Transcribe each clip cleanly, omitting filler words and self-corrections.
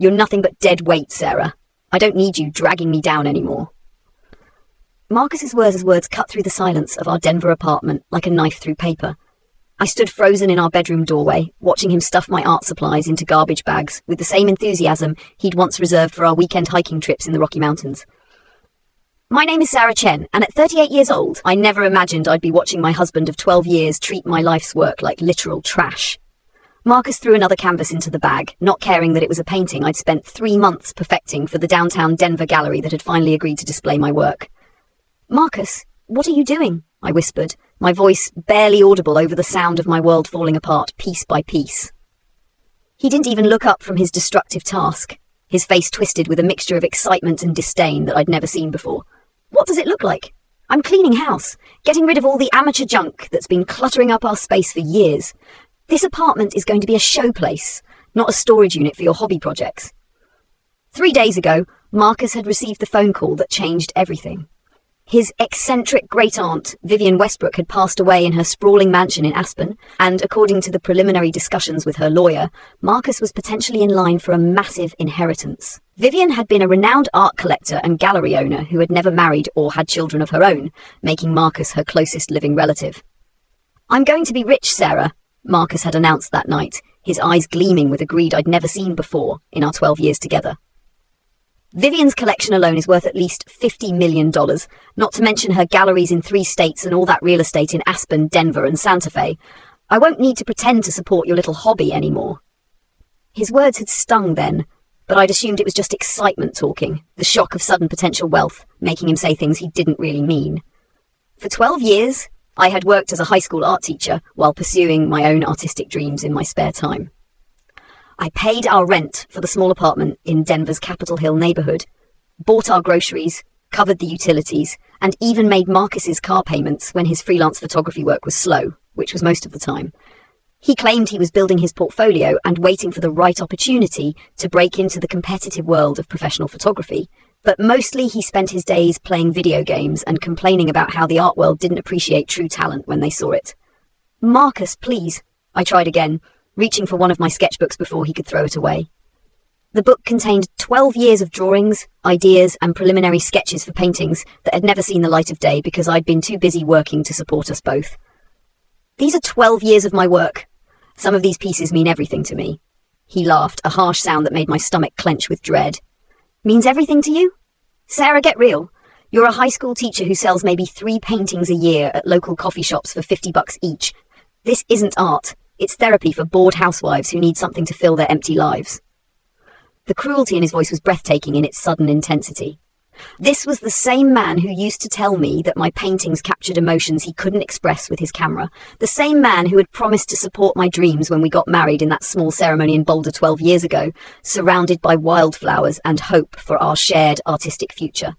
You're nothing but dead weight, Sarah. I don't need you dragging me down anymore. Marcus's words cut through the silence of our Denver apartment like a knife through paper. I stood frozen in our bedroom doorway, watching him stuff my art supplies into garbage bags with the same enthusiasm he'd once reserved for our weekend hiking trips in the Rocky Mountains. My name is Sarah Chen, and at 38 years old, I never imagined I'd be watching my husband of 12 years treat my life's work like literal trash. Marcus threw another canvas into the bag, not caring that it was a painting I'd spent 3 months perfecting for the downtown Denver gallery that had finally agreed to display my work. Marcus, what are you doing? I whispered, my voice barely audible over the sound of my world falling apart piece by piece. He didn't even look up from his destructive task, his face twisted with a mixture of excitement and disdain that I'd never seen before. What does it look like? I'm cleaning house, getting rid of all the amateur junk that's been cluttering up our space for years. This apartment is going to be a showplace, not a storage unit for your hobby projects. 3 days ago, Marcus had received the phone call that changed everything. His eccentric great-aunt, Vivian Westbrook, had passed away in her sprawling mansion in Aspen, and according to the preliminary discussions with her lawyer, Marcus was potentially in line for a massive inheritance. Vivian had been a renowned art collector and gallery owner who had never married or had children of her own, making Marcus her closest living relative. I'm going to be rich, Sarah, Marcus had announced that night, his eyes gleaming with a greed I'd never seen before in our 12 years together. Vivian's collection alone is worth at least $50 million, not to mention her galleries in 3 states and all that real estate in Aspen, Denver, and Santa Fe. I won't need to pretend to support your little hobby anymore. His words had stung then, but I'd assumed it was just excitement talking, the shock of sudden potential wealth, making him say things he didn't really mean. For 12 years, I had worked as a high school art teacher while pursuing my own artistic dreams in my spare time. I paid our rent for the small apartment in Denver's Capitol Hill neighborhood, bought our groceries, covered the utilities, and even made Marcus's car payments when his freelance photography work was slow, which was most of the time. He claimed he was building his portfolio and waiting for the right opportunity to break into the competitive world of professional photography, but mostly he spent his days playing video games and complaining about how the art world didn't appreciate true talent when they saw it. Marcus, please, I tried again, reaching for one of my sketchbooks before he could throw it away. The book contained 12 years of drawings, ideas, and preliminary sketches for paintings that had never seen the light of day because I'd been too busy working to support us both. These are 12 years of my work. Some of these pieces mean everything to me. He laughed, a harsh sound that made my stomach clench with dread. Means everything to you? Sarah, get real. You're a high school teacher who sells maybe 3 paintings a year at local coffee shops for $50 each. This isn't art. It's therapy for bored housewives who need something to fill their empty lives. The cruelty in his voice was breathtaking in its sudden intensity. This was the same man who used to tell me that my paintings captured emotions he couldn't express with his camera. The same man who had promised to support my dreams when we got married in that small ceremony in Boulder 12 years ago, surrounded by wildflowers and hope for our shared artistic future.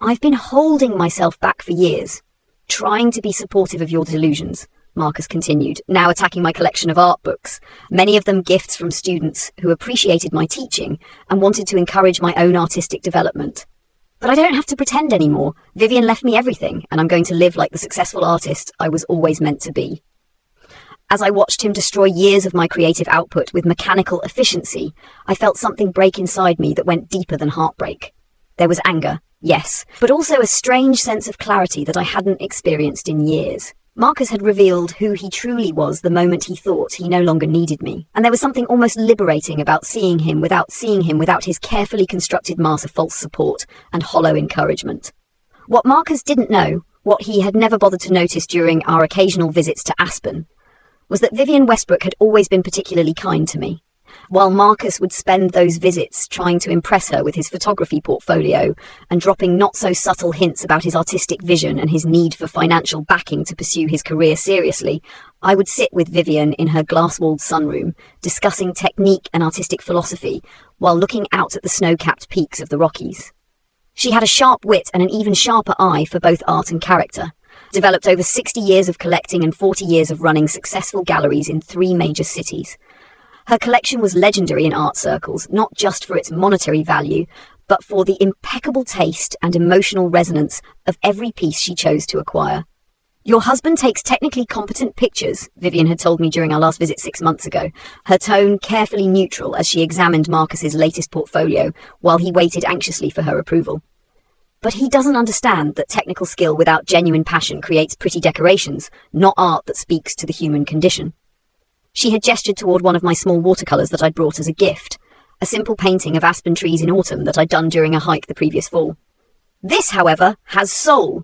I've been holding myself back for years, trying to be supportive of your delusions, Marcus continued, now attacking my collection of art books, many of them gifts from students who appreciated my teaching and wanted to encourage my own artistic development. But I don't have to pretend anymore. Vivian left me everything, and I'm going to live like the successful artist I was always meant to be. As I watched him destroy years of my creative output with mechanical efficiency, I felt something break inside me that went deeper than heartbreak. There was anger, yes, but also a strange sense of clarity that I hadn't experienced in years. Marcus had revealed who he truly was the moment he thought he no longer needed me, and there was something almost liberating about seeing him without his carefully constructed mask of false support and hollow encouragement. What Marcus didn't know, what he had never bothered to notice during our occasional visits to Aspen, was that Vivian Westbrook had always been particularly kind to me. While Marcus would spend those visits trying to impress her with his photography portfolio and dropping not-so-subtle hints about his artistic vision and his need for financial backing to pursue his career seriously, I would sit with Vivian in her glass-walled sunroom, discussing technique and artistic philosophy while looking out at the snow-capped peaks of the Rockies. She had a sharp wit and an even sharper eye for both art and character, developed over 60 years of collecting and 40 years of running successful galleries in 3 major cities. Her collection was legendary in art circles, not just for its monetary value, but for the impeccable taste and emotional resonance of every piece she chose to acquire. Your husband takes technically competent pictures, Vivian had told me during our last visit 6 months ago, her tone carefully neutral as she examined Marcus's latest portfolio while he waited anxiously for her approval. But he doesn't understand that technical skill without genuine passion creates pretty decorations, not art that speaks to the human condition. She had gestured toward one of my small watercolours that I'd brought as a gift, a simple painting of aspen trees in autumn that I'd done during a hike the previous fall. This, however, has soul.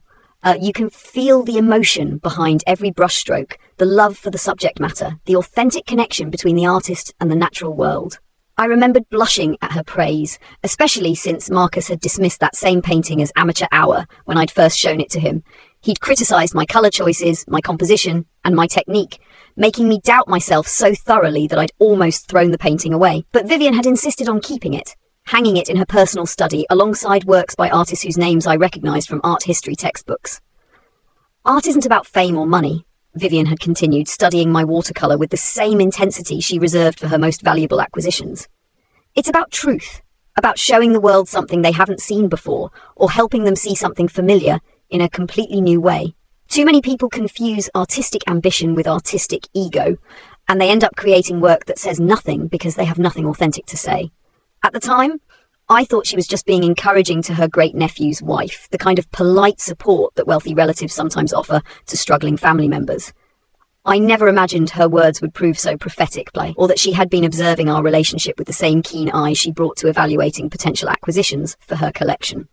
You can feel the emotion behind every brushstroke, the love for the subject matter, the authentic connection between the artist and the natural world. I remembered blushing at her praise, especially since Marcus had dismissed that same painting as amateur hour when I'd first shown it to him. He'd criticised my colour choices, my composition, and my technique, making me doubt myself so thoroughly that I'd almost thrown the painting away. But Vivian had insisted on keeping it, hanging it in her personal study alongside works by artists whose names I recognised from art history textbooks. Art isn't about fame or money, Vivian had continued, studying my watercolour with the same intensity she reserved for her most valuable acquisitions. It's about truth, about showing the world something they haven't seen before, or helping them see something familiar in a completely new way. Too many people confuse artistic ambition with artistic ego, and they end up creating work that says nothing because they have nothing authentic to say. At the time, I thought she was just being encouraging to her great-nephew's wife, the kind of polite support that wealthy relatives sometimes offer to struggling family members. I never imagined her words would prove so prophetic, or that she had been observing our relationship with the same keen eye she brought to evaluating potential acquisitions for her collection.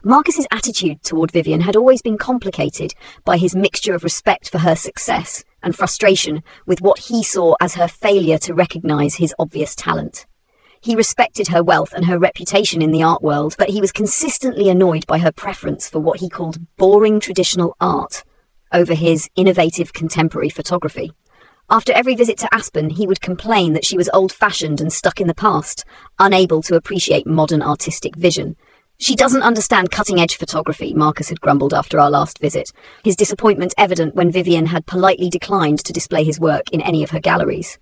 Marcus's attitude toward Vivian had always been complicated by his mixture of respect for her success and frustration with what he saw as her failure to recognise his obvious talent. He respected her wealth and her reputation in the art world, but he was consistently annoyed by her preference for what he called boring traditional art over his innovative contemporary photography. After every visit to Aspen, he would complain that she was old-fashioned and stuck in the past, unable to appreciate modern artistic vision. She doesn't understand cutting-edge photography, Marcus had grumbled after our last visit, his disappointment evident when Vivian had politely declined to display his work in any of her galleries.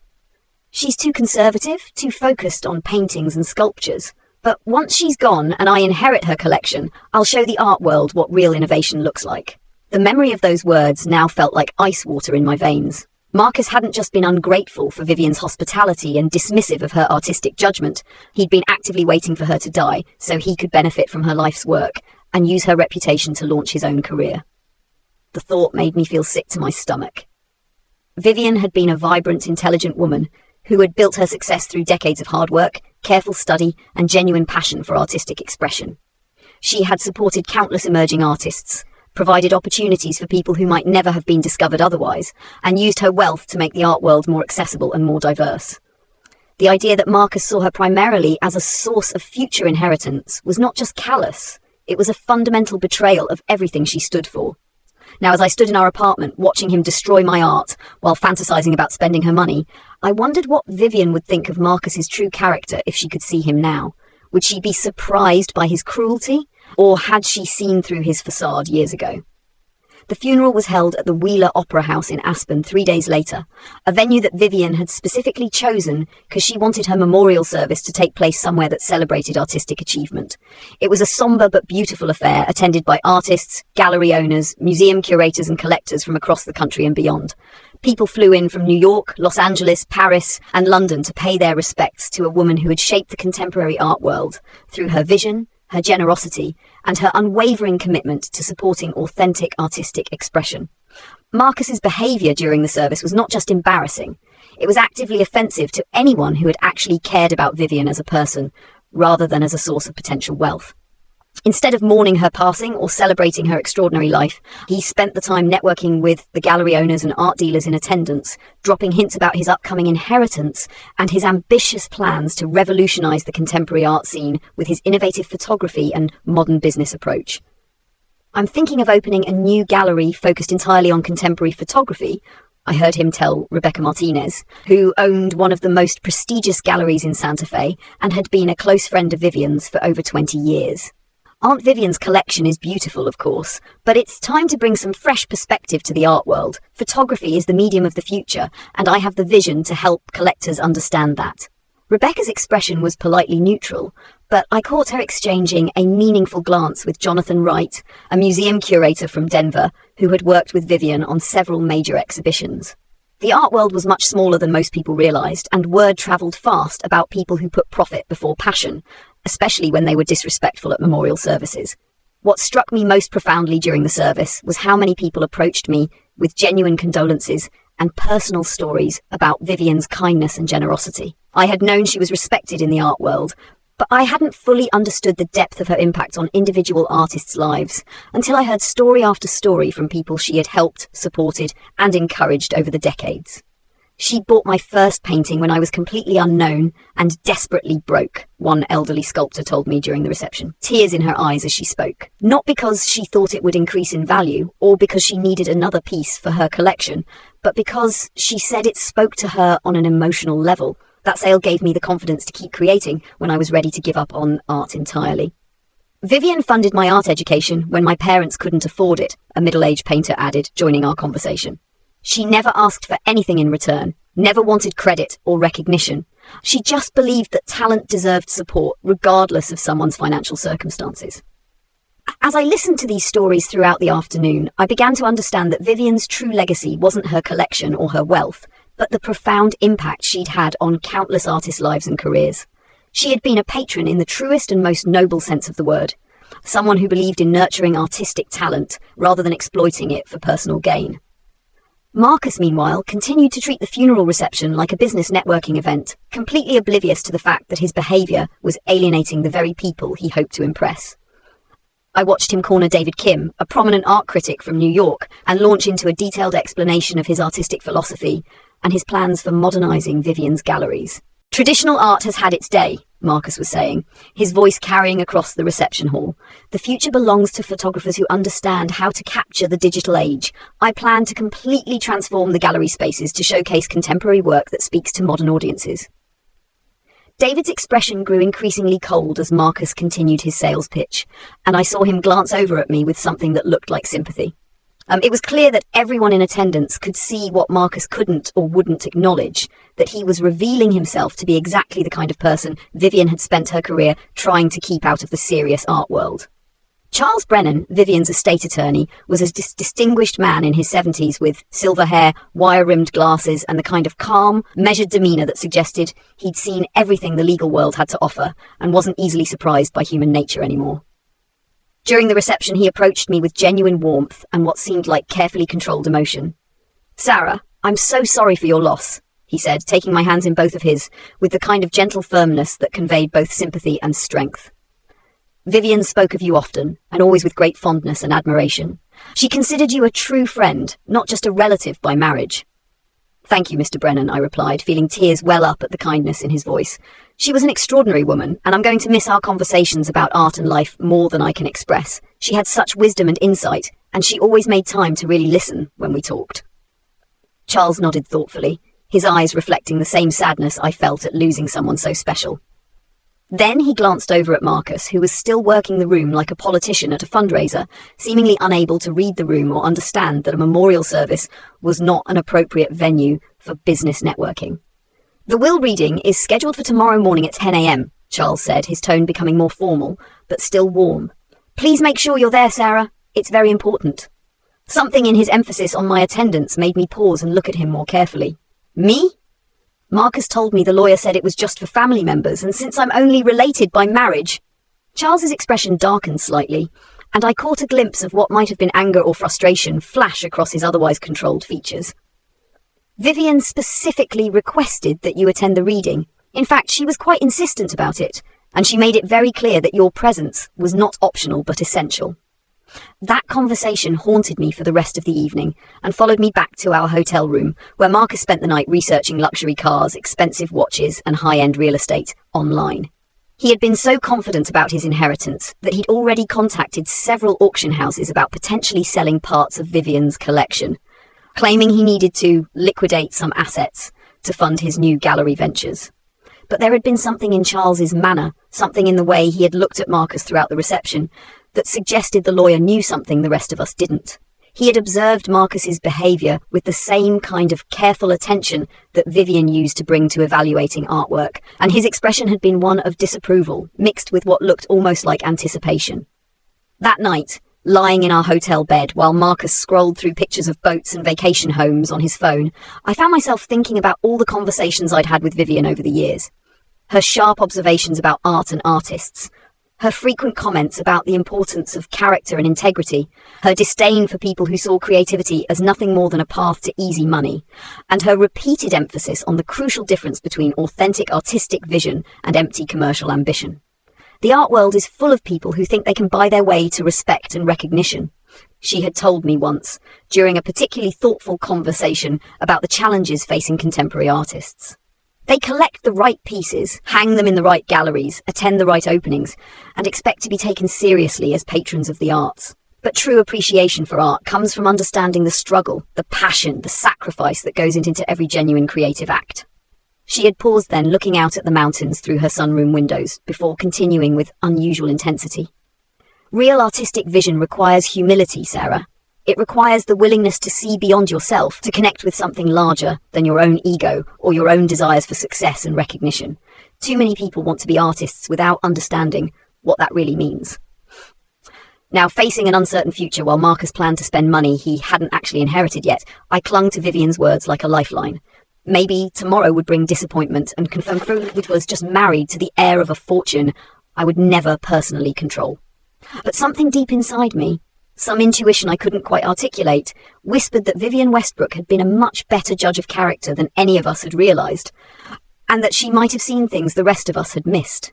She's too conservative, too focused on paintings and sculptures. But once she's gone and I inherit her collection, I'll show the art world what real innovation looks like. The memory of those words now felt like ice water in my veins. Marcus hadn't just been ungrateful for Vivian's hospitality and dismissive of her artistic judgment. He'd been actively waiting for her to die so he could benefit from her life's work and use her reputation to launch his own career. The thought made me feel sick to my stomach. Vivian had been a vibrant, intelligent woman who had built her success through decades of hard work, careful study, and genuine passion for artistic expression. She had supported countless emerging artists, provided opportunities for people who might never have been discovered otherwise, and used her wealth to make the art world more accessible and more diverse. The idea that Marcus saw her primarily as a source of future inheritance was not just callous, it was a fundamental betrayal of everything she stood for. Now, as I stood in our apartment watching him destroy my art while fantasizing about spending her money, I wondered what Vivian would think of Marcus's true character if she could see him now. Would she be surprised by his cruelty, or had she seen through his facade years ago? The funeral was held at the Wheeler Opera House in Aspen 3 days later, a venue that Vivian had specifically chosen because she wanted her memorial service to take place somewhere that celebrated artistic achievement. It was a somber but beautiful affair attended by artists, gallery owners, museum curators and collectors from across the country and beyond. People flew in from New York, Los Angeles, Paris and London to pay their respects to a woman who had shaped the contemporary art world through her vision, her generosity, and her unwavering commitment to supporting authentic artistic expression. Marcus's behaviour during the service was not just embarrassing, it was actively offensive to anyone who had actually cared about Vivian as a person, rather than as a source of potential wealth. Instead of mourning her passing or celebrating her extraordinary life, he spent the time networking with the gallery owners and art dealers in attendance, dropping hints about his upcoming inheritance and his ambitious plans to revolutionize the contemporary art scene with his innovative photography and modern business approach. "I'm thinking of opening a new gallery focused entirely on contemporary photography," I heard him tell Rebecca Martinez, who owned one of the most prestigious galleries in Santa Fe and had been a close friend of Vivian's for over 20 years. Aunt Vivian's collection is beautiful, of course, but it's time to bring some fresh perspective to the art world. Photography is the medium of the future, and I have the vision to help collectors understand that. Rebecca's expression was politely neutral, but I caught her exchanging a meaningful glance with Jonathan Wright, a museum curator from Denver who had worked with Vivian on several major exhibitions. The art world was much smaller than most people realized, and word traveled fast about people who put profit before passion, especially when they were disrespectful at memorial services. What struck me most profoundly during the service was how many people approached me with genuine condolences and personal stories about Vivian's kindness and generosity. I had known she was respected in the art world, but I hadn't fully understood the depth of her impact on individual artists' lives until I heard story after story from people she had helped, supported, and encouraged over the decades. She bought my first painting when I was completely unknown and desperately broke, one elderly sculptor told me during the reception, tears in her eyes as she spoke. Not because she thought it would increase in value or because she needed another piece for her collection, but because she said it spoke to her on an emotional level. That sale gave me the confidence to keep creating when I was ready to give up on art entirely. Vivian funded my art education when my parents couldn't afford it, a middle-aged painter added, joining our conversation. She never asked for anything in return, never wanted credit or recognition. She just believed that talent deserved support regardless of someone's financial circumstances. As I listened to these stories throughout the afternoon, I began to understand that Vivian's true legacy wasn't her collection or her wealth, but the profound impact she'd had on countless artists' lives and careers. She had been a patron in the truest and most noble sense of the word, someone who believed in nurturing artistic talent rather than exploiting it for personal gain. Marcus, meanwhile, continued to treat the funeral reception like a business networking event, completely oblivious to the fact that his behaviour was alienating the very people he hoped to impress. I watched him corner David Kim, a prominent art critic from New York, and launch into a detailed explanation of his artistic philosophy and his plans for modernising Vivian's galleries. Traditional art has had its day, Marcus was saying, his voice carrying across the reception hall. The future belongs to photographers who understand how to capture the digital age. I plan to completely transform the gallery spaces to showcase contemporary work that speaks to modern audiences. David's expression grew increasingly cold as Marcus continued his sales pitch, and I saw him glance over at me with something that looked like sympathy. It was clear that everyone in attendance could see what Marcus couldn't or wouldn't acknowledge, that he was revealing himself to be exactly the kind of person Vivian had spent her career trying to keep out of the serious art world. Charles Brennan, Vivian's estate attorney, was a distinguished man in his 70s with silver hair, wire-rimmed glasses, and the kind of calm, measured demeanour that suggested he'd seen everything the legal world had to offer and wasn't easily surprised by human nature anymore. During the reception, he approached me with genuine warmth and what seemed like carefully controlled emotion. "Sarah, I'm so sorry for your loss," he said, taking my hands in both of his, with the kind of gentle firmness that conveyed both sympathy and strength. "Vivian spoke of you often, and always with great fondness and admiration. She considered you a true friend, not just a relative by marriage." "Thank you, Mr. Brennan," I replied, feeling tears well up at the kindness in his voice. "She was an extraordinary woman, and I'm going to miss our conversations about art and life more than I can express. She had such wisdom and insight, and she always made time to really listen when we talked." Charles nodded thoughtfully, his eyes reflecting the same sadness I felt at losing someone so special. Then he glanced over at Marcus, who was still working the room like a politician at a fundraiser, seemingly unable to read the room or understand that a memorial service was not an appropriate venue for business networking. "The will reading is scheduled for tomorrow morning at 10 a.m, Charles said, his tone becoming more formal, but still warm. "Please make sure you're there, Sarah. It's very important." Something in his emphasis on my attendance made me pause and look at him more carefully. "Me? Marcus told me the lawyer said it was just for family members, and since I'm only related by marriage..." Charles's expression darkened slightly, and I caught a glimpse of what might have been anger or frustration flash across his otherwise controlled features. "Vivian specifically requested that you attend the reading. In fact, she was quite insistent about it, and she made it very clear that your presence was not optional but essential." That conversation haunted me for the rest of the evening and followed me back to our hotel room, where Marcus spent the night researching luxury cars, expensive watches, and high-end real estate online. He had been so confident about his inheritance that he'd already contacted several auction houses about potentially selling parts of Vivian's collection, claiming he needed to liquidate some assets to fund his new gallery ventures. But there had been something in Charles's manner, something in the way he had looked at Marcus throughout the reception, that suggested the lawyer knew something the rest of us didn't. He had observed Marcus's behaviour with the same kind of careful attention that Vivian used to bring to evaluating artwork, and his expression had been one of disapproval, mixed with what looked almost like anticipation. That night, lying in our hotel bed while Marcus scrolled through pictures of boats and vacation homes on his phone, I found myself thinking about all the conversations I'd had with Vivian over the years. Her sharp observations about art and artists, her frequent comments about the importance of character and integrity, her disdain for people who saw creativity as nothing more than a path to easy money, and her repeated emphasis on the crucial difference between authentic artistic vision and empty commercial ambition. The art world is full of people who think they can buy their way to respect and recognition, she had told me once, during a particularly thoughtful conversation about the challenges facing contemporary artists. They collect the right pieces, hang them in the right galleries, attend the right openings, and expect to be taken seriously as patrons of the arts. But true appreciation for art comes from understanding the struggle, the passion, the sacrifice that goes into every genuine creative act. She had paused then, looking out at the mountains through her sunroom windows, before continuing with unusual intensity. Real artistic vision requires humility, Sarah. It requires the willingness to see beyond yourself, to connect with something larger than your own ego or your own desires for success and recognition. Too many people want to be artists without understanding what that really means. Now, facing an uncertain future while Marcus planned to spend money he hadn't actually inherited yet, I clung to Vivian's words like a lifeline. Maybe tomorrow would bring disappointment and confirm Shrewd was just married to the heir of a fortune I would never personally control. But something deep inside me, some intuition I couldn't quite articulate, whispered that Vivian Westbrook had been a much better judge of character than any of us had realised, and that she might have seen things the rest of us had missed.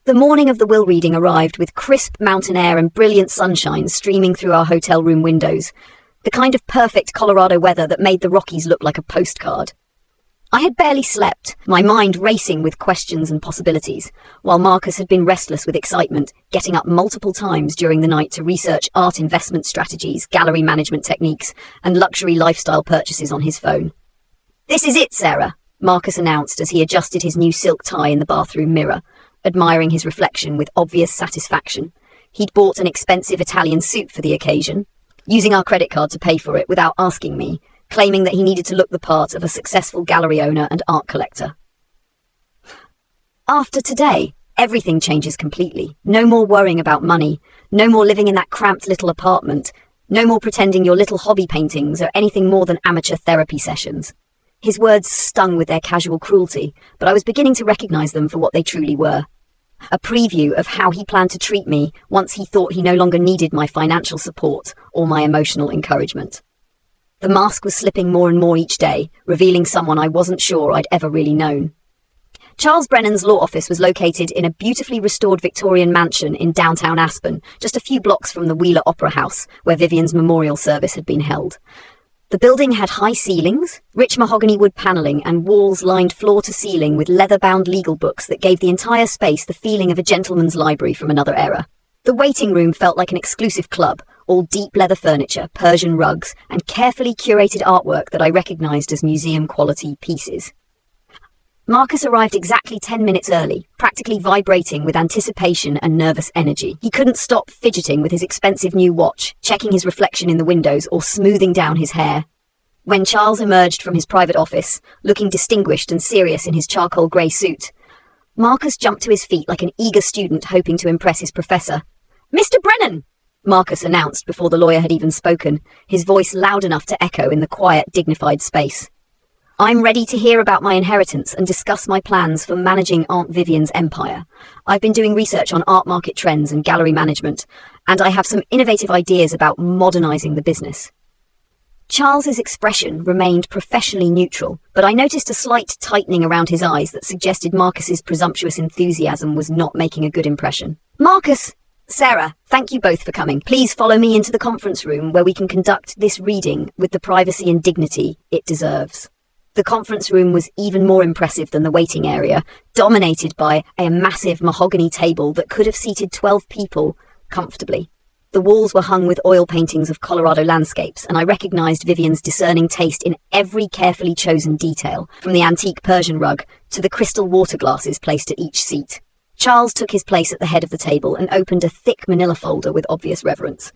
The morning of the will reading arrived with crisp mountain air and brilliant sunshine streaming through our hotel room windows, the kind of perfect Colorado weather that made the Rockies look like a postcard. I had barely slept, my mind racing with questions and possibilities, while Marcus had been restless with excitement, getting up multiple times during the night to research art investment strategies, gallery management techniques, and luxury lifestyle purchases on his phone. "This is it, Sarah," Marcus announced as he adjusted his new silk tie in the bathroom mirror, admiring his reflection with obvious satisfaction. He'd bought an expensive Italian suit for the occasion, using our credit card to pay for it without asking me, claiming that he needed to look the part of a successful gallery owner and art collector. After today, everything changes completely. No more worrying about money, no more living in that cramped little apartment, no more pretending your little hobby paintings are anything more than amateur therapy sessions. His words stung with their casual cruelty, but I was beginning to recognise them for what they truly were. A preview of how he planned to treat me once he thought he no longer needed my financial support or my emotional encouragement. The mask was slipping more and more each day, revealing someone I wasn't sure I'd ever really known. Charles Brennan's law office was located in a beautifully restored Victorian mansion in downtown Aspen, just a few blocks from the Wheeler Opera House, where Vivian's memorial service had been held. The building had high ceilings, rich mahogany wood panelling, and walls lined floor to ceiling with leather-bound legal books that gave the entire space the feeling of a gentleman's library from another era. The waiting room felt like an exclusive club, all deep leather furniture, Persian rugs, and carefully curated artwork that I recognised as museum-quality pieces. Marcus arrived exactly 10 minutes early, practically vibrating with anticipation and nervous energy. He couldn't stop fidgeting with his expensive new watch, checking his reflection in the windows, or smoothing down his hair. When Charles emerged from his private office, looking distinguished and serious in his charcoal grey suit, Marcus jumped to his feet like an eager student hoping to impress his professor. "Mr. Brennan!" Marcus announced before the lawyer had even spoken, his voice loud enough to echo in the quiet, dignified space. "I'm ready to hear about my inheritance and discuss my plans for managing Aunt Vivian's empire. I've been doing research on art market trends and gallery management, and I have some innovative ideas about modernizing the business." Charles's expression remained professionally neutral, but I noticed a slight tightening around his eyes that suggested Marcus's presumptuous enthusiasm was not making a good impression. "Marcus! Sarah, thank you both for coming. Please follow me into the conference room where we can conduct this reading with the privacy and dignity it deserves." The conference room was even more impressive than the waiting area, dominated by a massive mahogany table that could have seated 12 people comfortably. The walls were hung with oil paintings of Colorado landscapes, and I recognised Vivian's discerning taste in every carefully chosen detail, from the antique Persian rug to the crystal water glasses placed at each seat. Charles took his place at the head of the table and opened a thick manila folder with obvious reverence.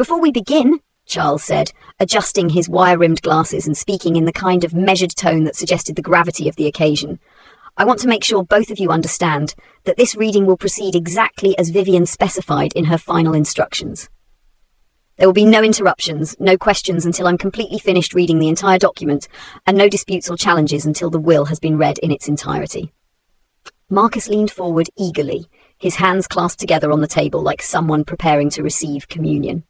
Before we begin, Charles said, adjusting his wire-rimmed glasses and speaking in the kind of measured tone that suggested the gravity of the occasion, I want to make sure both of you understand that this reading will proceed exactly as Vivian specified in her final instructions. There will be no interruptions, no questions until I'm completely finished reading the entire document, and no disputes or challenges until the will has been read in its entirety. Marcus leaned forward eagerly, his hands clasped together on the table like someone preparing to receive communion.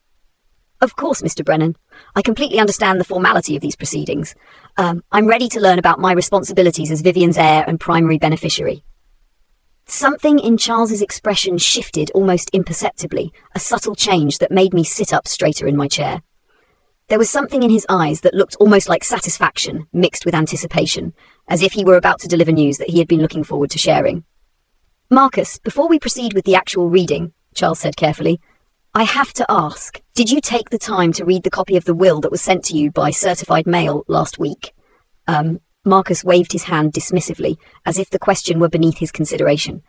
Of course, Mr. Brennan. I completely understand the formality of these proceedings. I'm ready to learn about my responsibilities as Vivian's heir and primary beneficiary. Something in Charles's expression shifted almost imperceptibly, a subtle change that made me sit up straighter in my chair. There was something in his eyes that looked almost like satisfaction, mixed with anticipation, as if he were about to deliver news that he had been looking forward to sharing. Marcus, before we proceed with the actual reading, Charles said carefully, I have to ask, did you take the time to read the copy of the will that was sent to you by certified mail last week? Marcus waved his hand dismissively, as if the question were beneath his consideration.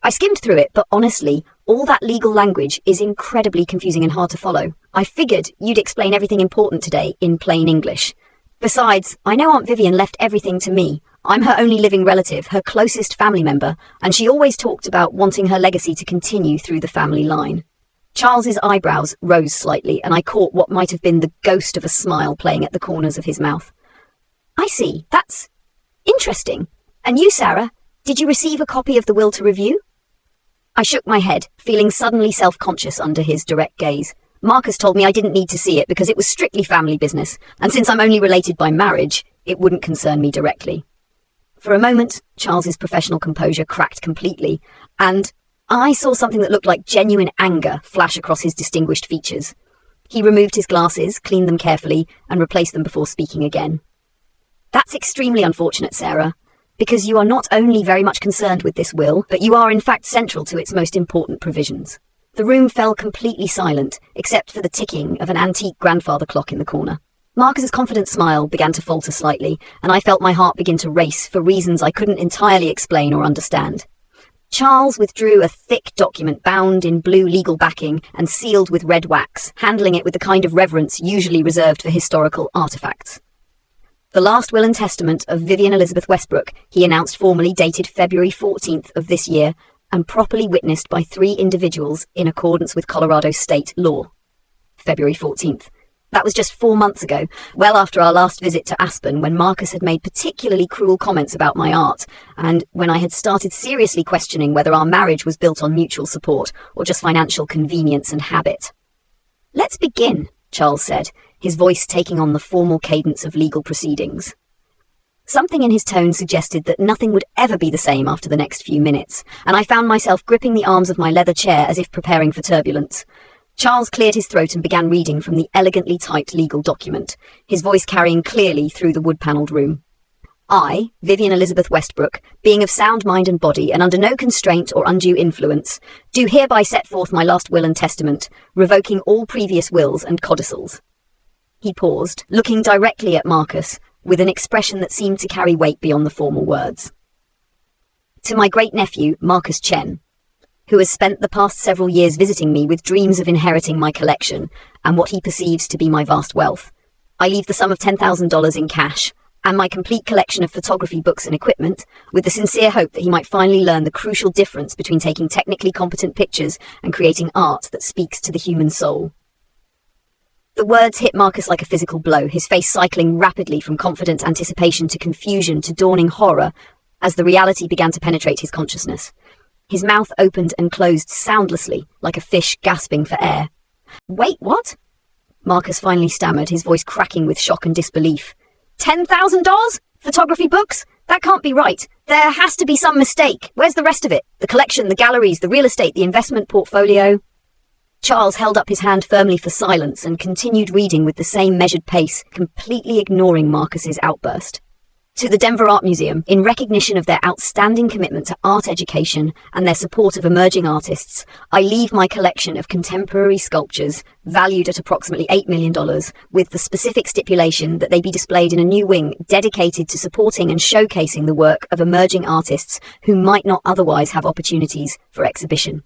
I skimmed through it, but honestly, all that legal language is incredibly confusing and hard to follow. I figured you'd explain everything important today in plain English. Besides, I know Aunt Vivian left everything to me. I'm her only living relative, her closest family member, and she always talked about wanting her legacy to continue through the family line. Charles's eyebrows rose slightly, and I caught what might have been the ghost of a smile playing at the corners of his mouth. I see. That's interesting. And you, Sarah, did you receive a copy of the will to review? I shook my head, feeling suddenly self-conscious under his direct gaze. Marcus told me I didn't need to see it because it was strictly family business, and since I'm only related by marriage, it wouldn't concern me directly. For a moment, Charles's professional composure cracked completely, and I saw something that looked like genuine anger flash across his distinguished features. He removed his glasses, cleaned them carefully, and replaced them before speaking again. That's extremely unfortunate, Sarah, because you are not only very much concerned with this will, but you are in fact central to its most important provisions. The room fell completely silent, except for the ticking of an antique grandfather clock in the corner. Marcus's confident smile began to falter slightly, and I felt my heart begin to race for reasons I couldn't entirely explain or understand. Charles withdrew a thick document bound in blue legal backing and sealed with red wax, handling it with the kind of reverence usually reserved for historical artifacts. The last will and testament of Vivian Elizabeth Westbrook, he announced formally, dated February 14th of this year, and properly witnessed by 3 individuals in accordance with Colorado state law. February 14th. That was just 4 months ago, well after our last visit to Aspen, when Marcus had made particularly cruel comments about my art, and when I had started seriously questioning whether our marriage was built on mutual support or just financial convenience and habit. Let's begin, Charles said, his voice taking on the formal cadence of legal proceedings. Something in his tone suggested that nothing would ever be the same after the next few minutes, and I found myself gripping the arms of my leather chair as if preparing for turbulence. Charles cleared his throat and began reading from the elegantly typed legal document, his voice carrying clearly through the wood-panelled room. I, Vivian Elizabeth Westbrook, being of sound mind and body and under no constraint or undue influence, do hereby set forth my last will and testament, revoking all previous wills and codicils. He paused, looking directly at Marcus, with an expression that seemed to carry weight beyond the formal words. To my great-nephew, Marcus Chen, who has spent the past several years visiting me with dreams of inheriting my collection and what he perceives to be my vast wealth, I leave the sum of $10,000 in cash and my complete collection of photography books and equipment, with the sincere hope that he might finally learn the crucial difference between taking technically competent pictures and creating art that speaks to the human soul. The words hit Marcus like a physical blow, his face cycling rapidly from confident anticipation to confusion to dawning horror as the reality began to penetrate his consciousness. His mouth opened and closed soundlessly, like a fish gasping for air. Wait, what? Marcus finally stammered, his voice cracking with shock and disbelief. $10,000? Photography books? That can't be right. There has to be some mistake. Where's the rest of it? The collection, the galleries, the real estate, the investment portfolio? Charles held up his hand firmly for silence and continued reading with the same measured pace, completely ignoring Marcus's outburst. To the Denver Art Museum, in recognition of their outstanding commitment to art education and their support of emerging artists, I leave my collection of contemporary sculptures, valued at approximately $8 million, with the specific stipulation that they be displayed in a new wing dedicated to supporting and showcasing the work of emerging artists who might not otherwise have opportunities for exhibition.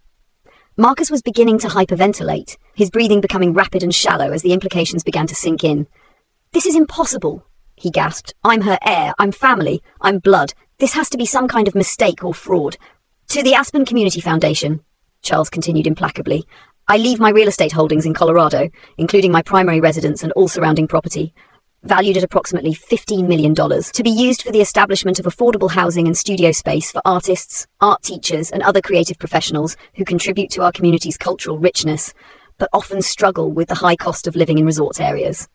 Marcus was beginning to hyperventilate, his breathing becoming rapid and shallow as the implications began to sink in. "This is impossible," he gasped. "I'm her heir, I'm family, I'm blood. This has to be some kind of mistake or fraud." "To the Aspen Community Foundation," Charles continued implacably. "I leave my real estate holdings in Colorado, including my primary residence and all surrounding property, valued at approximately $15 million, to be used for the establishment of affordable housing and studio space for artists, art teachers, and other creative professionals who contribute to our community's cultural richness, but often struggle with the high cost of living in resort areas."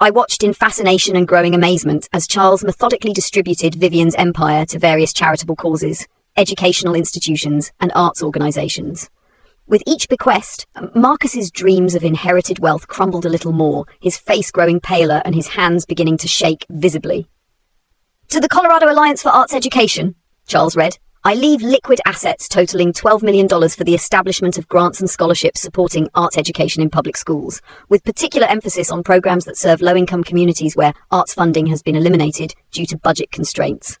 I watched in fascination and growing amazement as Charles methodically distributed Vivian's empire to various charitable causes, educational institutions, and arts organizations. With each bequest, Marcus's dreams of inherited wealth crumbled a little more, his face growing paler and his hands beginning to shake visibly. "To the Colorado Alliance for Arts Education," Charles read, "I leave liquid assets totaling $12 million for the establishment of grants and scholarships supporting arts education in public schools, with particular emphasis on programs that serve low-income communities where arts funding has been eliminated due to budget constraints."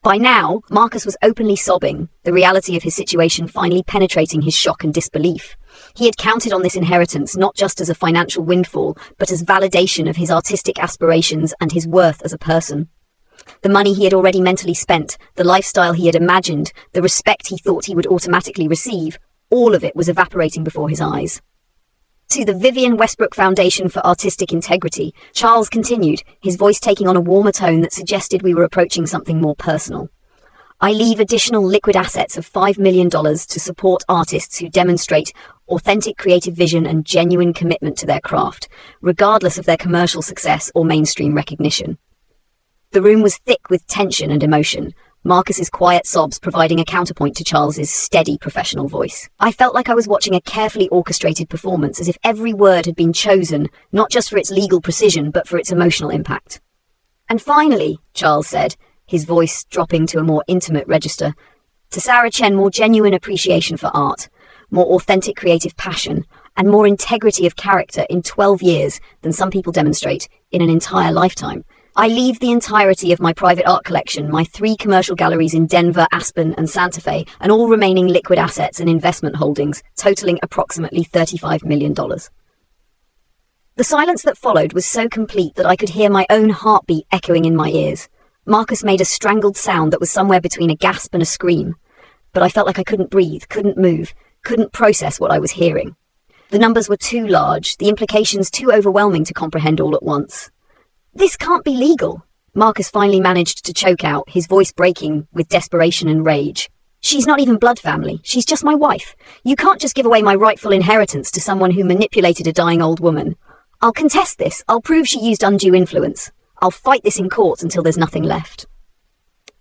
By now, Marcus was openly sobbing, the reality of his situation finally penetrating his shock and disbelief. He had counted on this inheritance not just as a financial windfall, but as validation of his artistic aspirations and his worth as a person. The money he had already mentally spent, the lifestyle he had imagined, the respect he thought he would automatically receive, all of it was evaporating before his eyes. "To the Vivian Westbrook Foundation for Artistic Integrity," Charles continued, his voice taking on a warmer tone that suggested we were approaching something more personal. "I leave additional liquid assets of $5 million to support artists who demonstrate authentic creative vision and genuine commitment to their craft, regardless of their commercial success or mainstream recognition." The room was thick with tension and emotion, Marcus's quiet sobs providing a counterpoint to Charles's steady professional voice. I felt like I was watching a carefully orchestrated performance, as if every word had been chosen, not just for its legal precision, but for its emotional impact. "And finally," Charles said, his voice dropping to a more intimate register, "to Sarah Chen, more genuine appreciation for art, more authentic creative passion, and more integrity of character in 12 years than some people demonstrate in an entire lifetime. I leave the entirety of my private art collection, my 3 commercial galleries in Denver, Aspen, and Santa Fe, and all remaining liquid assets and investment holdings, totaling approximately $35 million. The silence that followed was so complete that I could hear my own heartbeat echoing in my ears. Marcus made a strangled sound that was somewhere between a gasp and a scream, but I felt like I couldn't breathe, couldn't move, couldn't process what I was hearing. The numbers were too large, the implications too overwhelming to comprehend all at once. "This can't be legal," Marcus finally managed to choke out, his voice breaking with desperation and rage. "She's not even blood family, she's just my wife. You can't just give away my rightful inheritance to someone who manipulated a dying old woman. I'll contest this, I'll prove she used undue influence. I'll fight this in court until there's nothing left."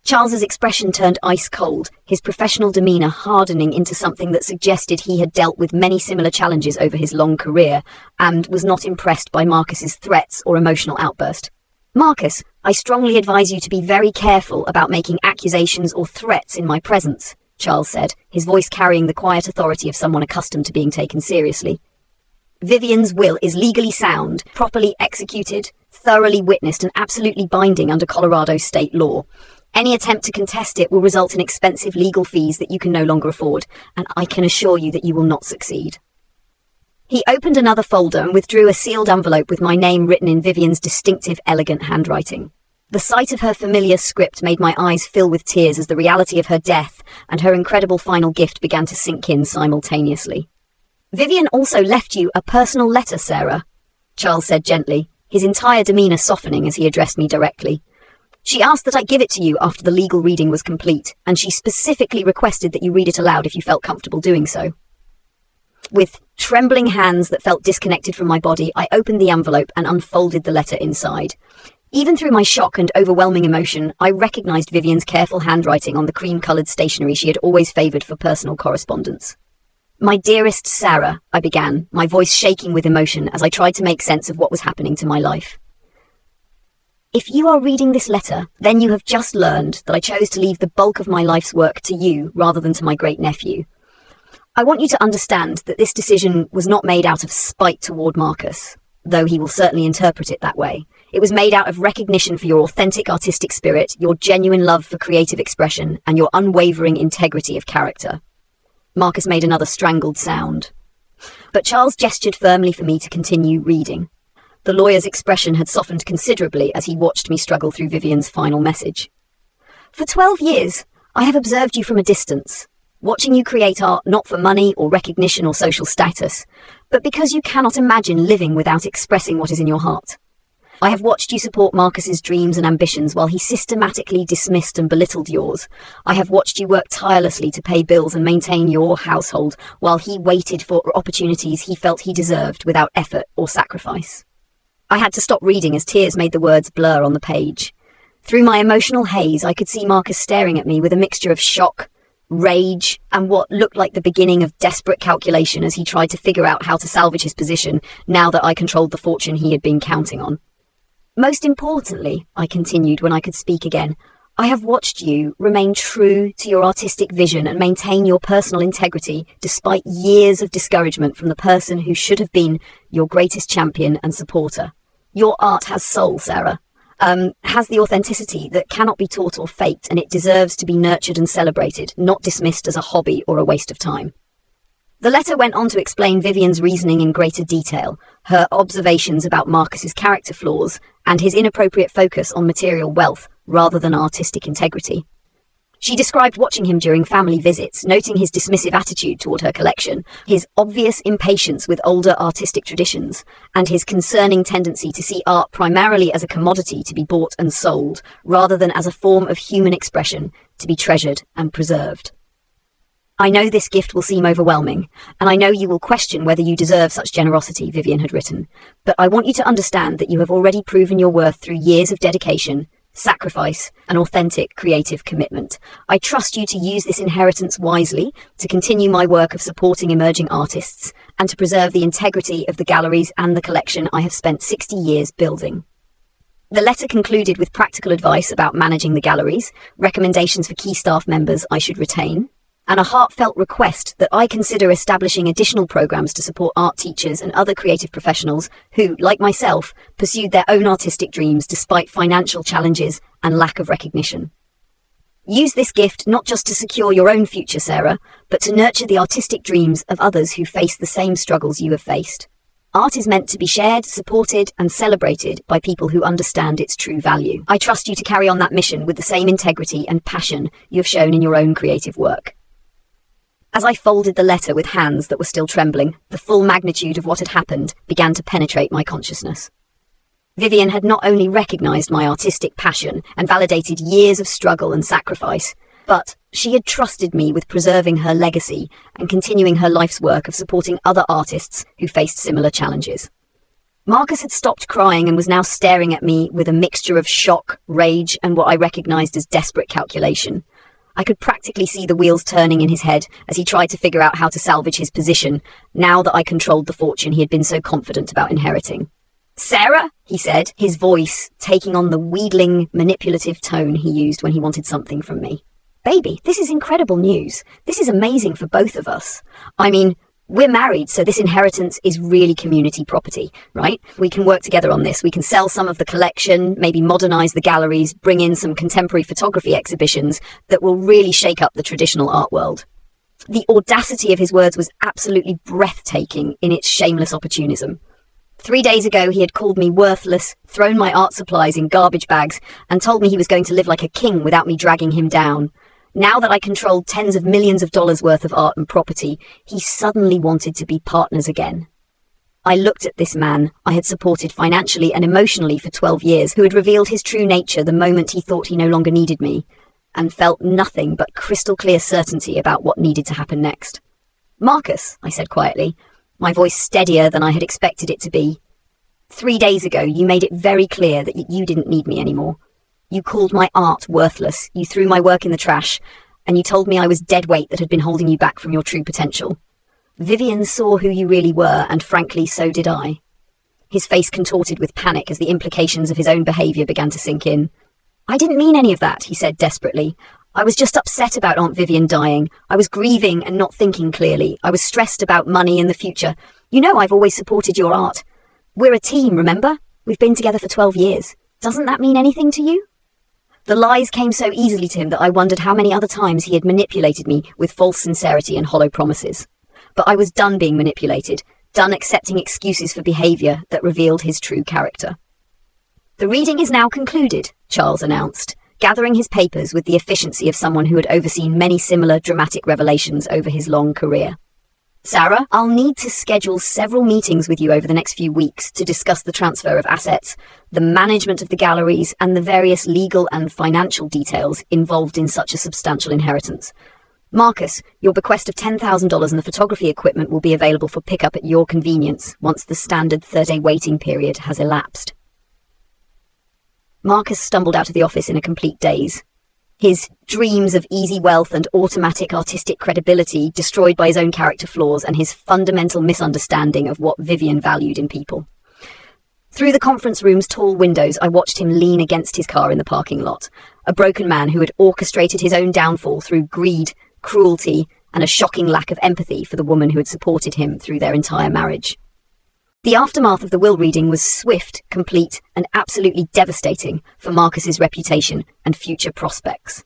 Charles's expression turned ice cold, his professional demeanor hardening into something that suggested he had dealt with many similar challenges over his long career, and was not impressed by Marcus's threats or emotional outburst. "Marcus, I strongly advise you to be very careful about making accusations or threats in my presence," Charles said, his voice carrying the quiet authority of someone accustomed to being taken seriously. "Vivian's will is legally sound, properly executed, thoroughly witnessed, and absolutely binding under Colorado state law. Any attempt to contest it will result in expensive legal fees that you can no longer afford, and I can assure you that you will not succeed." He opened another folder and withdrew a sealed envelope with my name written in Vivian's distinctive, elegant handwriting. The sight of her familiar script made my eyes fill with tears as the reality of her death and her incredible final gift began to sink in simultaneously. "Vivian also left you a personal letter, Sarah," Charles said gently, his entire demeanor softening as he addressed me directly. "She asked that I give it to you after the legal reading was complete, and she specifically requested that you read it aloud if you felt comfortable doing so." With trembling hands that felt disconnected from my body, I opened the envelope and unfolded the letter inside. Even through my shock and overwhelming emotion, I recognized Vivian's careful handwriting on the cream-colored stationery she had always favored for personal correspondence. "My dearest Sarah," I began, my voice shaking with emotion as I tried to make sense of what was happening to my life. "If you are reading this letter, then you have just learned that I chose to leave the bulk of my life's work to you rather than to my great-nephew. I want you to understand that this decision was not made out of spite toward Marcus, though he will certainly interpret it that way. It was made out of recognition for your authentic artistic spirit, your genuine love for creative expression, and your unwavering integrity of character. Marcus made another strangled sound. But Charles gestured firmly for me to continue reading. The lawyer's expression had softened considerably as he watched me struggle through Vivian's final message. For 12 years, I have observed you from a distance, watching you create art not for money or recognition or social status, but because you cannot imagine living without expressing what is in your heart. I have watched you support Marcus's dreams and ambitions while he systematically dismissed and belittled yours. I have watched you work tirelessly to pay bills and maintain your household while he waited for opportunities he felt he deserved without effort or sacrifice. I had to stop reading as tears made the words blur on the page. Through my emotional haze, I could see Marcus staring at me with a mixture of shock, rage, and what looked like the beginning of desperate calculation as he tried to figure out how to salvage his position now that I controlled the fortune he had been counting on. Most importantly, I continued when I could speak again, I have watched you remain true to your artistic vision and maintain your personal integrity despite years of discouragement from the person who should have been your greatest champion and supporter. Your art has soul, Sarah. Has the authenticity that cannot be taught or faked, and it deserves to be nurtured and celebrated, not dismissed as a hobby or a waste of time. The letter went on to explain Vivian's reasoning in greater detail, her observations about Marcus's character flaws, and his inappropriate focus on material wealth rather than artistic integrity. She described watching him during family visits, noting his dismissive attitude toward her collection, his obvious impatience with older artistic traditions, and his concerning tendency to see art primarily as a commodity to be bought and sold, rather than as a form of human expression to be treasured and preserved. I know this gift will seem overwhelming, and I know you will question whether you deserve such generosity, Vivian had written, but I want you to understand that you have already proven your worth through years of dedication, sacrifice, and authentic creative commitment. I trust you to use this inheritance wisely, to continue my work of supporting emerging artists, and to preserve the integrity of the galleries and the collection I have spent 60 years building. The letter concluded with practical advice about managing the galleries, recommendations for key staff members I should retain, and a heartfelt request that I consider establishing additional programs to support art teachers and other creative professionals who, like myself, pursued their own artistic dreams despite financial challenges and lack of recognition. Use this gift not just to secure your own future, Sarah, but to nurture the artistic dreams of others who face the same struggles you have faced. Art is meant to be shared, supported, and celebrated by people who understand its true value. I trust you to carry on that mission with the same integrity and passion you have shown in your own creative work. As I folded the letter with hands that were still trembling, the full magnitude of what had happened began to penetrate my consciousness. Vivian had not only recognized my artistic passion and validated years of struggle and sacrifice, but she had trusted me with preserving her legacy and continuing her life's work of supporting other artists who faced similar challenges. Marcus had stopped crying and was now staring at me with a mixture of shock, rage, and what I recognized as desperate calculation. I could practically see the wheels turning in his head as he tried to figure out how to salvage his position, now that I controlled the fortune he had been so confident about inheriting. "Sarah," he said, his voice taking on the wheedling, manipulative tone he used when he wanted something from me. "Baby, this is incredible news. This is amazing for both of us. I mean, we're married, so this inheritance is really community property, right? We can work together on this. We can sell some of the collection, maybe modernize the galleries, bring in some contemporary photography exhibitions that will really shake up the traditional art world." The audacity of his words was absolutely breathtaking in its shameless opportunism. 3 days ago, he had called me worthless, thrown my art supplies in garbage bags, and told me he was going to live like a king without me dragging him down. Now that I controlled tens of millions of dollars worth of art and property, he suddenly wanted to be partners again. I looked at this man I had supported financially and emotionally for 12 years, who had revealed his true nature the moment he thought he no longer needed me, and felt nothing but crystal clear certainty about what needed to happen next. "Marcus," I said quietly, my voice steadier than I had expected it to be. 3 days ago, you made it very clear that you didn't need me anymore. You called my art worthless, you threw my work in the trash, and you told me I was dead weight that had been holding you back from your true potential. Vivian saw who you really were, and frankly, so did I. His face contorted with panic as the implications of his own behaviour began to sink in. "I didn't mean any of that," he said desperately. "I was just upset about Aunt Vivian dying. I was grieving and not thinking clearly. I was stressed about money and the future. You know I've always supported your art. We're a team, remember? We've been together for 12 years. Doesn't that mean anything to you?" The lies came so easily to him that I wondered how many other times he had manipulated me with false sincerity and hollow promises. But I was done being manipulated, done accepting excuses for behaviour that revealed his true character. "The reading is now concluded," Charles announced, gathering his papers with the efficiency of someone who had overseen many similar dramatic revelations over his long career. "Sarah, I'll need to schedule several meetings with you over the next few weeks to discuss the transfer of assets, the management of the galleries, and the various legal and financial details involved in such a substantial inheritance. Marcus, your bequest of $10,000 and the photography equipment will be available for pickup at your convenience once the standard 30-day waiting period has elapsed." Marcus stumbled out of the office in a complete daze. His dreams of easy wealth and automatic artistic credibility destroyed by his own character flaws and his fundamental misunderstanding of what Vivian valued in people. Through the conference room's tall windows, I watched him lean against his car in the parking lot, a broken man who had orchestrated his own downfall through greed, cruelty, and a shocking lack of empathy for the woman who had supported him through their entire marriage. The aftermath of the will reading was swift, complete, and absolutely devastating for Marcus's reputation and future prospects.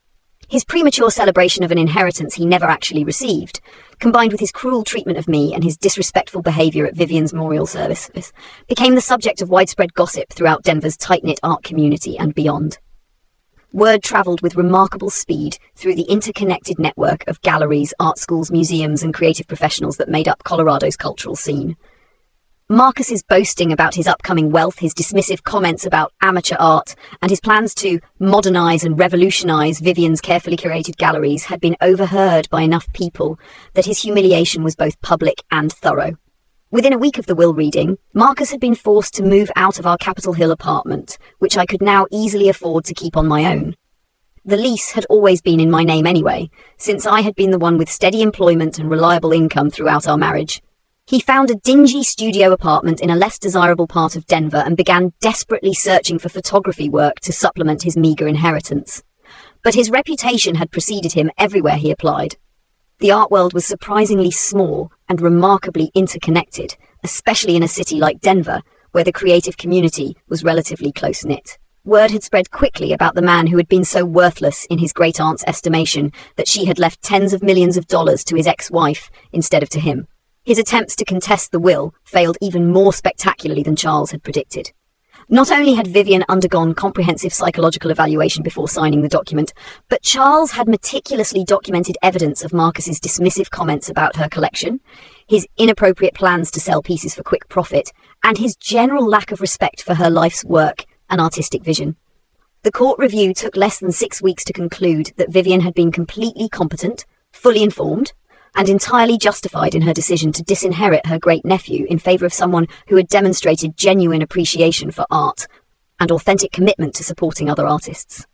His premature celebration of an inheritance he never actually received, combined with his cruel treatment of me and his disrespectful behaviour at Vivian's memorial service, became the subject of widespread gossip throughout Denver's tight-knit art community and beyond. Word travelled with remarkable speed through the interconnected network of galleries, art schools, museums, and creative professionals that made up Colorado's cultural scene. Marcus's boasting about his upcoming wealth, his dismissive comments about amateur art, and his plans to modernise and revolutionise Vivian's carefully curated galleries had been overheard by enough people that his humiliation was both public and thorough. Within a week of the will reading, Marcus had been forced to move out of our Capitol Hill apartment, which I could now easily afford to keep on my own. The lease had always been in my name anyway, since I had been the one with steady employment and reliable income throughout our marriage. He found a dingy studio apartment in a less desirable part of Denver and began desperately searching for photography work to supplement his meager inheritance. But his reputation had preceded him everywhere he applied. The art world was surprisingly small and remarkably interconnected, especially in a city like Denver, where the creative community was relatively close-knit. Word had spread quickly about the man who had been so worthless in his great-aunt's estimation that she had left tens of millions of dollars to his ex-wife instead of to him. His attempts to contest the will failed even more spectacularly than Charles had predicted. Not only had Vivian undergone comprehensive psychological evaluation before signing the document, but Charles had meticulously documented evidence of Marcus's dismissive comments about her collection, his inappropriate plans to sell pieces for quick profit, and his general lack of respect for her life's work and artistic vision. The court review took less than 6 weeks to conclude that Vivian had been completely competent, fully informed, and entirely justified in her decision to disinherit her great-nephew in favour of someone who had demonstrated genuine appreciation for art and authentic commitment to supporting other artists.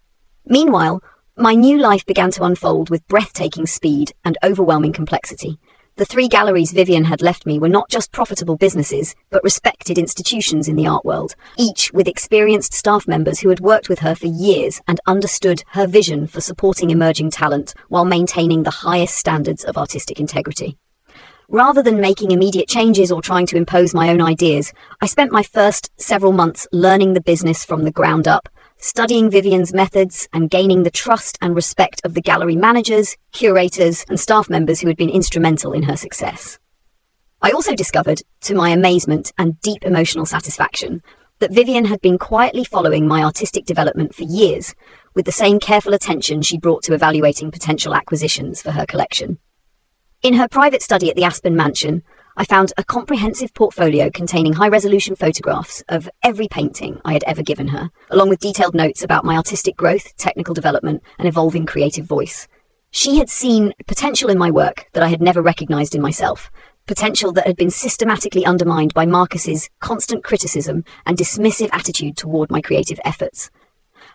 Meanwhile, my new life began to unfold with breathtaking speed and overwhelming complexity. The 3 galleries Vivian had left me were not just profitable businesses, but respected institutions in the art world, each with experienced staff members who had worked with her for years and understood her vision for supporting emerging talent while maintaining the highest standards of artistic integrity. Rather than making immediate changes or trying to impose my own ideas, I spent my first several months learning the business from the ground up, studying Vivian's methods and gaining the trust and respect of the gallery managers, curators, and staff members who had been instrumental in her success. I also discovered, to my amazement and deep emotional satisfaction, that Vivian had been quietly following my artistic development for years, with the same careful attention she brought to evaluating potential acquisitions for her collection. In her private study at the Aspen Mansion, I found a comprehensive portfolio containing high-resolution photographs of every painting I had ever given her, along with detailed notes about my artistic growth, technical development, and evolving creative voice. She had seen potential in my work that I had never recognized in myself, potential that had been systematically undermined by Marcus's constant criticism and dismissive attitude toward my creative efforts.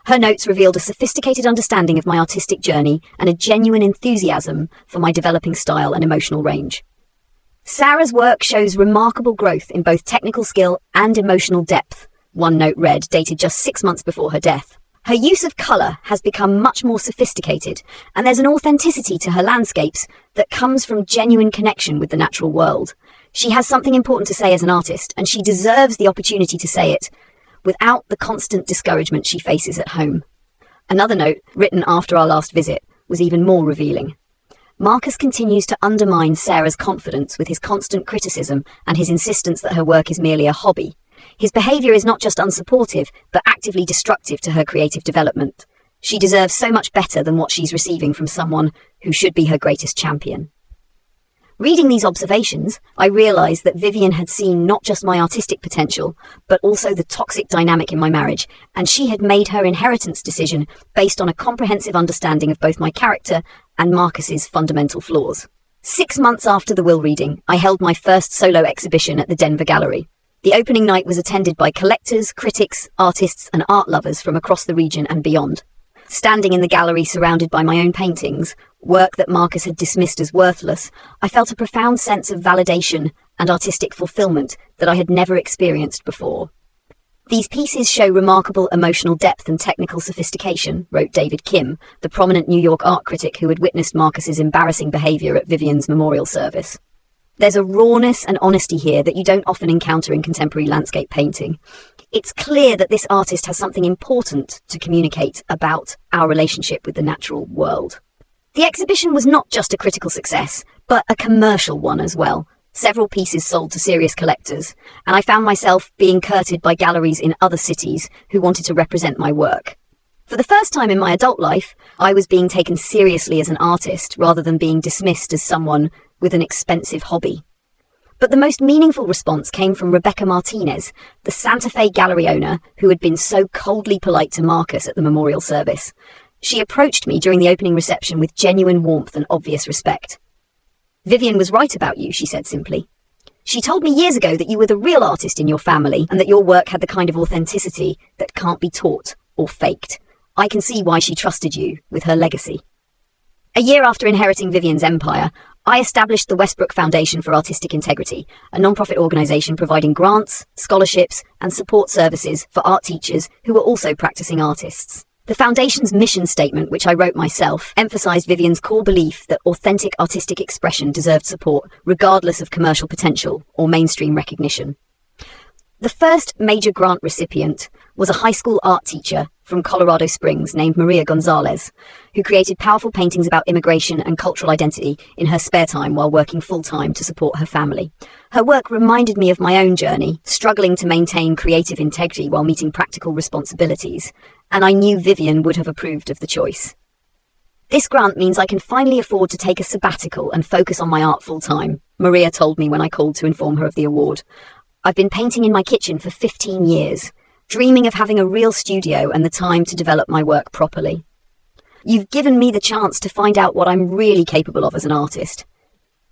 Her notes revealed a sophisticated understanding of my artistic journey and a genuine enthusiasm for my developing style and emotional range. Sarah's work shows remarkable growth in both technical skill and emotional depth, one note read, dated just 6 months before her death. Her use of colour has become much more sophisticated, and there's an authenticity to her landscapes that comes from genuine connection with the natural world. She has something important to say as an artist, and she deserves the opportunity to say it without the constant discouragement she faces at home. Another note, written after our last visit, was even more revealing. Marcus continues to undermine Sarah's confidence with his constant criticism and his insistence that her work is merely a hobby. His behaviour is not just unsupportive, but actively destructive to her creative development. She deserves so much better than what she's receiving from someone who should be her greatest champion. Reading these observations, I realised that Vivian had seen not just my artistic potential, but also the toxic dynamic in my marriage, and she had made her inheritance decision based on a comprehensive understanding of both my character and Marcus's fundamental flaws. 6 months after the will reading, I held my first solo exhibition at the Denver Gallery. The opening night was attended by collectors, critics, artists, and art lovers from across the region and beyond. Standing in the gallery surrounded by my own paintings, work that Marcus had dismissed as worthless, I felt a profound sense of validation and artistic fulfillment that I had never experienced before. These pieces show remarkable emotional depth and technical sophistication, wrote David Kim, the prominent New York art critic who had witnessed Marcus's embarrassing behaviour at Vivian's memorial service. There's a rawness and honesty here that you don't often encounter in contemporary landscape painting. It's clear that this artist has something important to communicate about our relationship with the natural world. The exhibition was not just a critical success, but a commercial one as well. Several pieces sold to serious collectors, and I found myself being courted by galleries in other cities who wanted to represent my work. For the first time in my adult life, I was being taken seriously as an artist rather than being dismissed as someone with an expensive hobby. But the most meaningful response came from Rebecca Martinez, the Santa Fe gallery owner who had been so coldly polite to Marcus at the memorial service. She approached me during the opening reception with genuine warmth and obvious respect. "Vivian was right about you," she said simply. "She told me years ago that you were the real artist in your family and that your work had the kind of authenticity that can't be taught or faked. I can see why she trusted you with her legacy." A year after inheriting Vivian's empire, I established the Westbrook Foundation for Artistic Integrity, a non-profit organisation providing grants, scholarships, and support services for art teachers who were also practicing artists. The foundation's mission statement, which I wrote myself, emphasised Vivian's core belief that authentic artistic expression deserved support regardless of commercial potential or mainstream recognition. The first major grant recipient was a high school art teacher from Colorado Springs named Maria Gonzalez, who created powerful paintings about immigration and cultural identity in her spare time while working full-time to support her family. Her work reminded me of my own journey, struggling to maintain creative integrity while meeting practical responsibilities, and I knew Vivian would have approved of the choice. "This grant means I can finally afford to take a sabbatical and focus on my art full-time," Maria told me when I called to inform her of the award. "I've been painting in my kitchen for 15 years, dreaming of having a real studio and the time to develop my work properly. You've given me the chance to find out what I'm really capable of as an artist."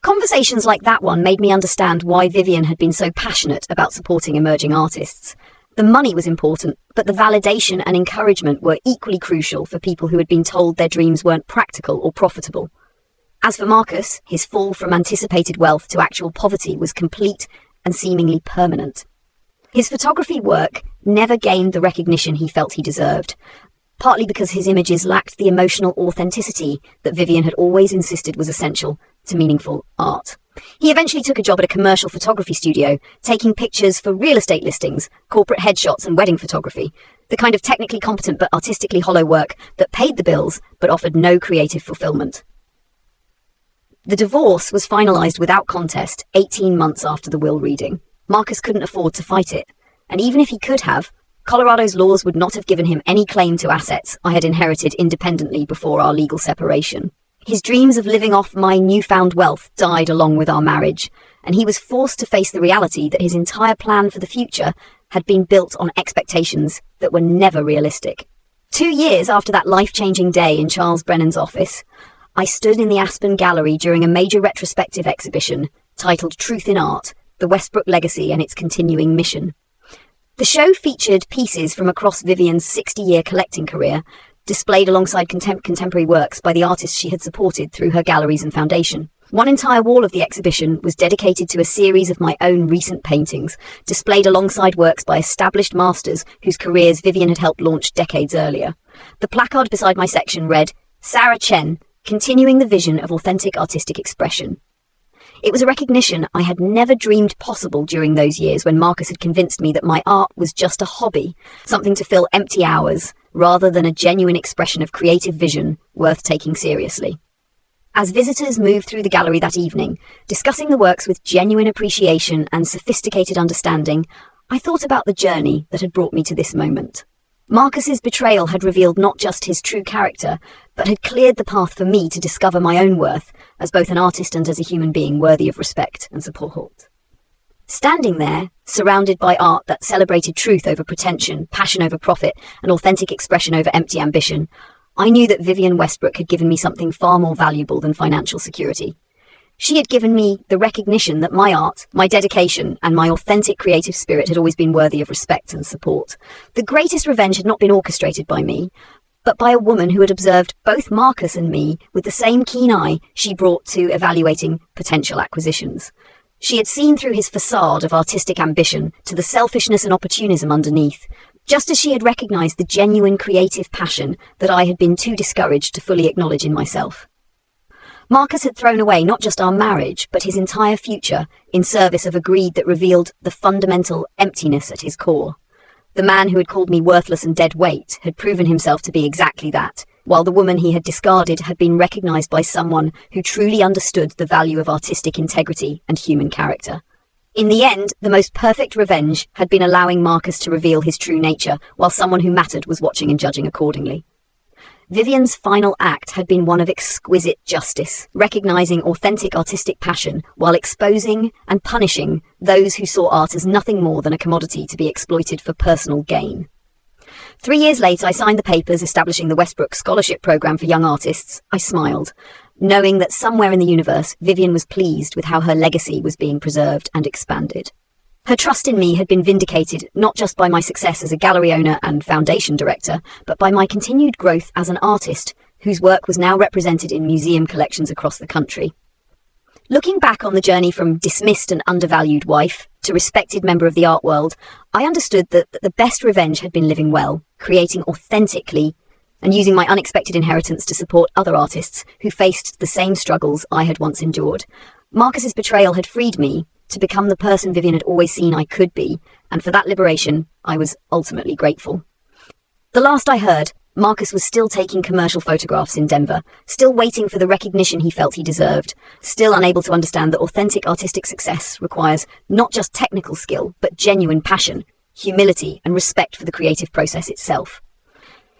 Conversations like that one made me understand why Vivian had been so passionate about supporting emerging artists. The money was important, but the validation and encouragement were equally crucial for people who had been told their dreams weren't practical or profitable. As for Marcus, his fall from anticipated wealth to actual poverty was complete and seemingly permanent. His photography work never gained the recognition he felt he deserved, partly because his images lacked the emotional authenticity that Vivian had always insisted was essential to meaningful art. He eventually took a job at a commercial photography studio, taking pictures for real estate listings, corporate headshots, and wedding photography, the kind of technically competent but artistically hollow work that paid the bills but offered no creative fulfillment. The divorce was finalised without contest 18 months after the will reading. Marcus couldn't afford to fight it, and even if he could have, Colorado's laws would not have given him any claim to assets I had inherited independently before our legal separation. His dreams of living off my newfound wealth died along with our marriage, and he was forced to face the reality that his entire plan for the future had been built on expectations that were never realistic. 2 years after that life-changing day in Charles Brennan's office, I stood in the Aspen Gallery during a major retrospective exhibition titled Truth in Art, The Westbrook Legacy and Its Continuing Mission. The show featured pieces from across Vivian's 60-year collecting career, displayed alongside contemporary works by the artists she had supported through her galleries and foundation. One entire wall of the exhibition was dedicated to a series of my own recent paintings, displayed alongside works by established masters whose careers Vivian had helped launch decades earlier. The placard beside my section read, "Sarah Chen, continuing the vision of authentic artistic expression." It was a recognition I had never dreamed possible during those years when Marcus had convinced me that my art was just a hobby, something to fill empty hours, rather than a genuine expression of creative vision worth taking seriously. As visitors moved through the gallery that evening, discussing the works with genuine appreciation and sophisticated understanding, I thought about the journey that had brought me to this moment. Marcus's betrayal had revealed not just his true character, but had cleared the path for me to discover my own worth as both an artist and as a human being worthy of respect and support. Standing there, surrounded by art that celebrated truth over pretension, passion over profit, and authentic expression over empty ambition, I knew that Vivienne Westbrook had given me something far more valuable than financial security. She had given me the recognition that my art, my dedication, and my authentic creative spirit had always been worthy of respect and support. The greatest revenge had not been orchestrated by me, but by a woman who had observed both Marcus and me with the same keen eye she brought to evaluating potential acquisitions. She had seen through his facade of artistic ambition to the selfishness and opportunism underneath, just as she had recognized the genuine creative passion that I had been too discouraged to fully acknowledge in myself. Marcus had thrown away not just our marriage, but his entire future in service of a greed that revealed the fundamental emptiness at his core. The man who had called me worthless and dead weight had proven himself to be exactly that, while the woman he had discarded had been recognized by someone who truly understood the value of artistic integrity and human character. In the end, the most perfect revenge had been allowing Marcus to reveal his true nature, while someone who mattered was watching and judging accordingly. Vivienne's final act had been one of exquisite justice, recognizing authentic artistic passion while exposing and punishing those who saw art as nothing more than a commodity to be exploited for personal gain. 3 years later, I signed the papers establishing the Westbrook Scholarship Program for young artists. I smiled, knowing that somewhere in the universe, Vivienne was pleased with how her legacy was being preserved and expanded. Her trust in me had been vindicated not just by my success as a gallery owner and foundation director, but by my continued growth as an artist whose work was now represented in museum collections across the country. Looking back on the journey from dismissed and undervalued wife to respected member of the art world, I understood that the best revenge had been living well, creating authentically, and using my unexpected inheritance to support other artists who faced the same struggles I had once endured. Marcus's betrayal had freed me to become the person Vivienne had always seen I could be, and for that liberation, I was ultimately grateful. The last I heard, Marcus was still taking commercial photographs in Denver, still waiting for the recognition he felt he deserved, still unable to understand that authentic artistic success requires not just technical skill, but genuine passion, humility, and respect for the creative process itself.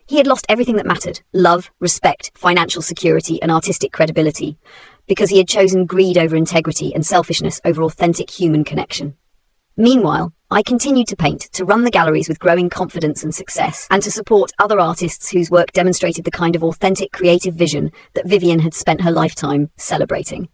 He had lost everything that mattered: love, respect, financial security, and artistic credibility, because he had chosen greed over integrity and selfishness over authentic human connection. Meanwhile, I continued to paint, to run the galleries with growing confidence and success, and to support other artists whose work demonstrated the kind of authentic creative vision that Vivienne had spent her lifetime celebrating.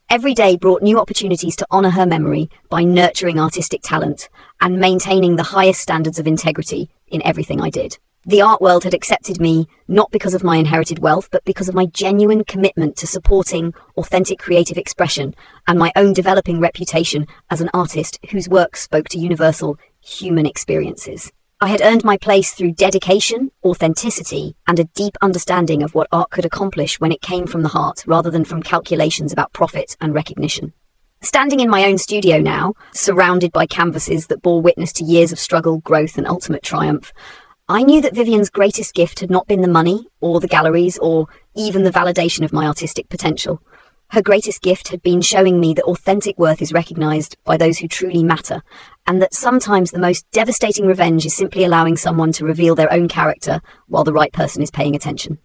Every day brought new opportunities to honor her memory by nurturing artistic talent and maintaining the highest standards of integrity in everything I did. The art world had accepted me not because of my inherited wealth, but because of my genuine commitment to supporting authentic creative expression and my own developing reputation as an artist whose work spoke to universal human experiences. I had earned my place through dedication, authenticity, and a deep understanding of what art could accomplish when it came from the heart rather than from calculations about profit and recognition. Standing in my own studio now, surrounded by canvases that bore witness to years of struggle, growth, and ultimate triumph, I knew that Vivienne's greatest gift had not been the money, or the galleries, or even the validation of my artistic potential. Her greatest gift had been showing me that authentic worth is recognized by those who truly matter, and that sometimes the most devastating revenge is simply allowing someone to reveal their own character while the right person is paying attention.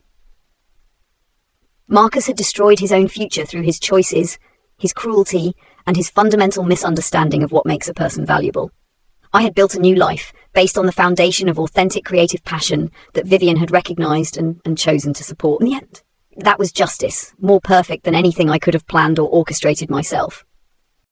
Marcus had destroyed his own future through his choices, his cruelty, and his fundamental misunderstanding of what makes a person valuable. I had built a new life based on the foundation of authentic creative passion that Vivienne had recognized and chosen to support in the end. That was justice, more perfect than anything I could have planned or orchestrated myself.